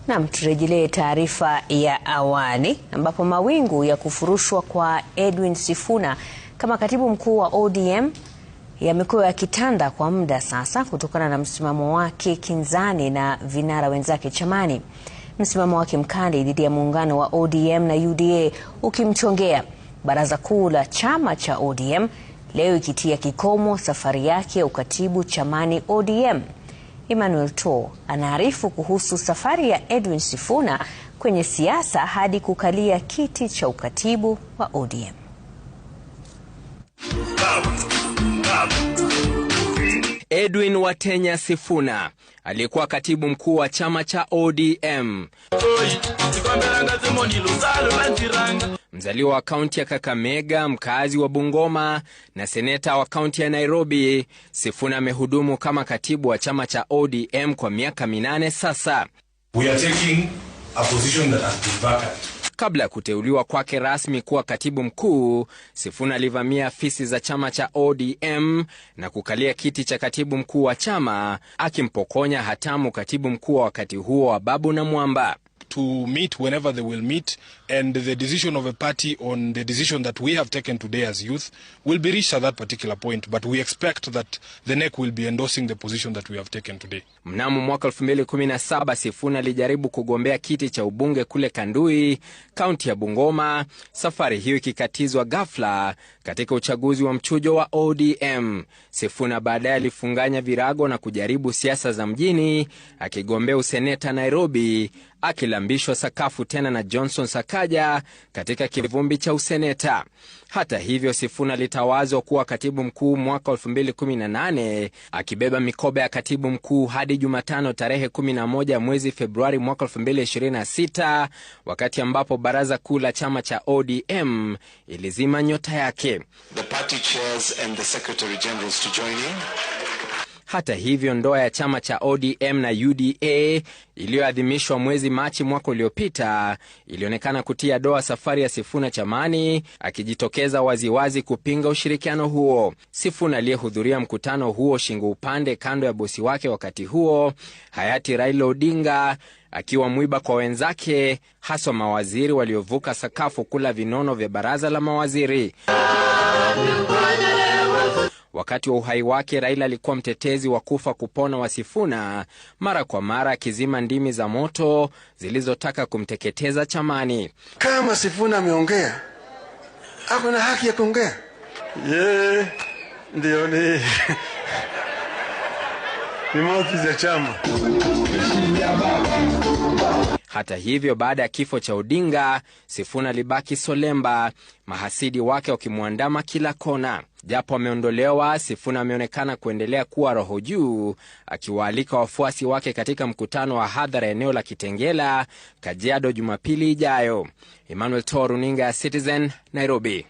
Naam, turejelee taarifa ya awali ambapo mawingu ya kufurushwa kwa Edwin Sifuna kama katibu mkuu wa ODM yamekuwa yakitanda kwa muda sasa kutokana na msimamo wake kinzani na vinara wenzake chamani. Msimamo wake mkali dhidi ya muungano wa ODM na UDA ukimchongea. Baraza kuu la chama cha ODM leo ikitia kikomo safari yake ya ukatibu chamani ODM. Emmanuel To anaarifu kuhusu safari ya Edwin Sifuna kwenye siasa hadi kukalia kiti cha ukatibu wa ODM. Edwin Watenya Sifuna aliyekuwa katibu mkuu wa chama cha ODM, mzaliwa wa kaunti ya Kakamega, mkazi wa Bungoma na seneta wa kaunti ya Nairobi. Sifuna amehudumu kama katibu wa chama cha ODM kwa miaka 8 sasa. We are taking a position that has been vacant. Kabla ya kuteuliwa kwake rasmi kuwa katibu mkuu, Sifuna alivamia afisi za chama cha ODM na kukalia kiti cha katibu mkuu wa chama, akimpokonya hatamu katibu mkuu wa wakati huo wa Babu na Mwamba. To meet whenever they will meet, and the decision of a party on the decision that we have taken today as youth will be reached at that particular point, but we expect that the NEC will be endorsing the position that we have taken today. Mnamo mwaka 2017 Sifuna alijaribu kugombea kiti cha ubunge kule Kandui, kaunti ya Bungoma, safari hiyo ikikatizwa ghafla katika uchaguzi wa mchujo wa ODM. Sifuna baadaye alifunganya virago na kujaribu siasa za mjini, akigombea useneta Nairobi, akilambishwa sakafu tena na Johnson Sakaja katika kivumbi cha useneta. Hata hivyo, Sifuna alitawazwa kuwa katibu mkuu mwaka 2018, akibeba mikoba ya katibu mkuu hadi Jumatano tarehe 11 mwezi Februari mwaka 2026, wakati ambapo baraza kuu la chama cha ODM ilizima nyota yake. The party chairs and the secretary generals to join in. Hata hivyo, ndoa ya chama cha ODM na UDA iliyoadhimishwa mwezi Machi mwaka uliopita ilionekana kutia doa safari ya Sifuna chamani, akijitokeza waziwazi kupinga ushirikiano huo. Sifuna aliyehudhuria mkutano huo shingo upande kando ya bosi wake wakati huo, hayati Raila Odinga, akiwa mwiba kwa wenzake, haswa mawaziri waliovuka sakafu kula vinono vya baraza la mawaziri. Wakati wa uhai wake, Raila alikuwa mtetezi wa kufa kupona wa Sifuna, mara kwa mara akizima ndimi za moto zilizotaka kumteketeza chamani. Kama Sifuna ameongea, ako na haki ya kuongea. Ndio ni mauti za chama. Hata hivyo, baada ya kifo cha Odinga, Sifuna alibaki solemba, mahasidi wake wakimwandama kila kona. Japo ameondolewa, Sifuna ameonekana kuendelea kuwa roho juu, akiwaalika wafuasi wake katika mkutano wa hadhara eneo la Kitengela, Kajiado, Jumapili ijayo. Emmanuel To, runinga ya Citizen, Nairobi.